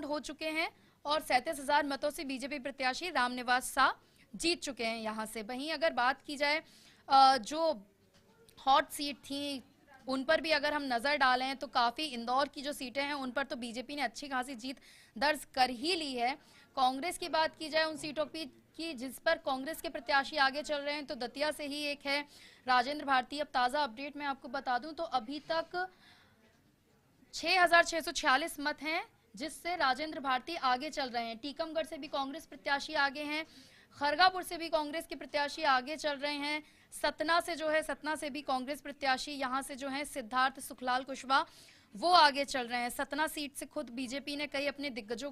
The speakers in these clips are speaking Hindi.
हो चुके हैं और 37,000 मतों से बीजेपी प्रत्याशी रामनिवास शाह जीत चुके हैं यहां से। वहीं अगर बात की जाए जो हॉट सीट थी उन पर भी अगर हम नजर डालें तो काफी इंदौर की जो सीटें हैं उन पर तो बीजेपी ने अच्छी खासी जीत दर्ज कर ही ली है। कांग्रेस की बात की जाए उन सीटों की जिस पर कांग्रेस के प्रत्याशी आगे चल रहे हैं तो दतिया से ही एक है राजेंद्र भारती। अब ताजा अपडेट मैं आपको बता दूं तो अभी तक 6,646 मत हैं जिससे राजेंद्र भारती आगे चल रहे हैं। टीकमगढ़ से भी कांग्रेस प्रत्याशी आगे हैं, खरगापुर से भी कांग्रेस के प्रत्याशी आगे चल रहे हैं, सतना से भी कांग्रेस प्रत्याशी यहां से जो है सिद्धार्थ सुखलाल कुशवाहा वो आगे चल रहे हैं। सतना सीट से खुद बीजेपी ने कई अपने दिग्गज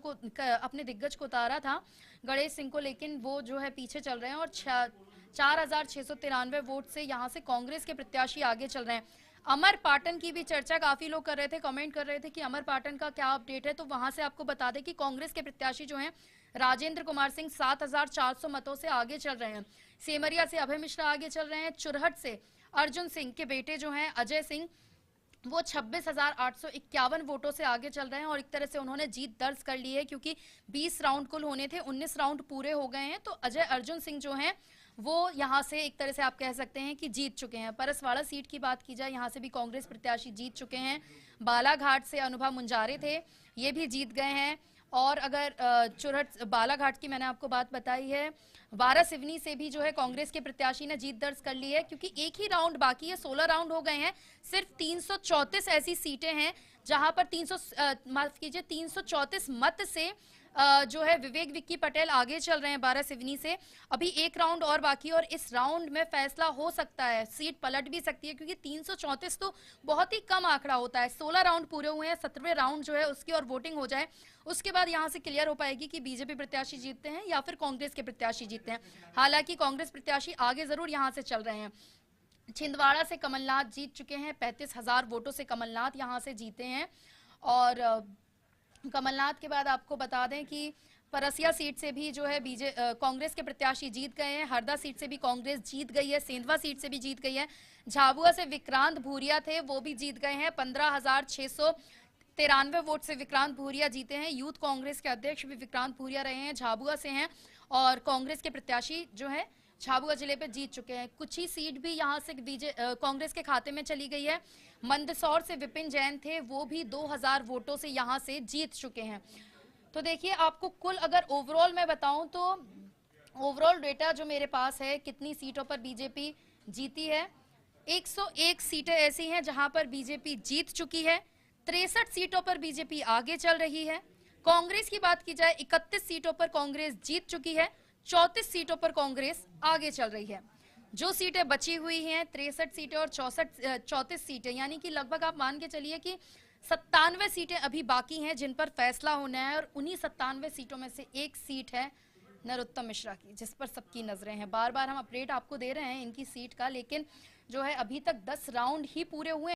को उतारा था गणेश सिंह को, लेकिन वो जो है पीछे चल रहे हैं और 4,693 वोट से यहां से कांग्रेस के प्रत्याशी आगे चल रहे हैं। अमर पाटन की भी चर्चा काफी लोग कर रहे थे, कमेंट कर रहे थे कि अमर पाटन का क्या अपडेट है, तो वहां से आपको बता दें कि कांग्रेस के प्रत्याशी जो हैं राजेंद्र कुमार सिंह 7,400 मतों से आगे चल रहे हैं। सेमरिया से अभय मिश्रा आगे चल रहे हैं, चुरहट से अर्जुन सिंह के बेटे जो हैं अजय सिंह वो 26,851 वोटों से आगे चल रहे हैं और एक तरह से उन्होंने जीत दर्ज कर ली है क्योंकि 20 राउंड कुल होने थे, 19 राउंड पूरे हो गए हैं। तो अजय अर्जुन सिंह जो हैं वो यहां से एक तरह से आप कह सकते हैं कि जीत चुके हैं। परसवाड़ा सीट की बात की जाए यहां से भी कांग्रेस प्रत्याशी जीत चुके हैं। बालाघाट से अनुभव मुंजारे थे, ये भी जीत गए हैं। और अगर चुरहट बालाघाट की मैंने आपको बात बताई है, वारासिवनी से भी जो है कांग्रेस के प्रत्याशी ने जीत दर्ज कर ली है क्योंकि एक ही राउंड बाकी है, 16 राउंड हो गए हैं। सिर्फ 334 ऐसी सीटें हैं जहां पर 334 मत से जो है विवेक विक्की पटेल आगे चल रहे हैं वारासिवनी से। अभी एक राउंड और बाकी और इस राउंड में फैसला हो सकता है, सीट पलट भी सकती है क्योंकि 334 तो बहुत ही कम आंकड़ा होता है। 16 राउंड पूरे हुए हैं, 17वें राउंड जो है उसकी और वोटिंग हो जाए उसके बाद यहां से क्लियर हो पाएगी कि बीजेपी प्रत्याशी जीतते हैं या फिर कांग्रेस के प्रत्याशी जीतते हैं। हालांकि कांग्रेस प्रत्याशी आगे जरूर यहां से चल रहे हैं। छिंदवाड़ा से कमलनाथ जीत चुके हैं, 35,000 वोटों से कमलनाथ यहां से जीते हैं। और कमलनाथ के बाद आपको बता दें कि परसिया सीट से भी जो है कांग्रेस के प्रत्याशी जीत गए हैं। हरदा सीट से भी कांग्रेस जीत गई है, सेंधवा सीट से भी जीत गई है। झाबुआ से विक्रांत भूरिया थे, वो भी जीत गए हैं, 15,693 वोट से विक्रांत भूरिया जीते हैं। यूथ कांग्रेस के अध्यक्ष भी विक्रांत भूरिया रहे हैं, झाबुआ से हैं और कांग्रेस के प्रत्याशी जो है झाबुआ जिले पे जीत चुके हैं। कुछ ही सीट भी यहां से कांग्रेस के खाते में चली गई है। मंदसौर से विपिन जैन थे, वो भी 2,000 वोटों से यहां से जीत चुके हैं। तो देखिए आपको कुल अगर ओवरऑल मैं बताऊं तो ओवरऑल डेटा जो मेरे पास है कितनी सीटों पर बीजेपी जीती है, 101 सीटें ऐसी हैं जहां पर बीजेपी जीत चुकी है। 63 सीटों पर बीजेपी आगे चल रही है। कांग्रेस की बात की जाए 31 सीटों पर कांग्रेस जीत चुकी है, 34 सीटों पर कांग्रेस आगे चल रही है। जो सीटें बची हुई हैं 63 सीटें और 34 सीटें, यानी कि लगभग आप मान के चलिए कि 97 सीटें अभी बाकी हैं जिन पर फैसला होना है। और उन्हीं 97 सीटों में से एक सीट है नरोत्तम मिश्रा की जिस पर सबकी नजरें हैं। बार बार हम अपडेट आपको दे रहे हैं इनकी सीट का, लेकिन जो है अभी तक 10 राउंड ही पूरे हुए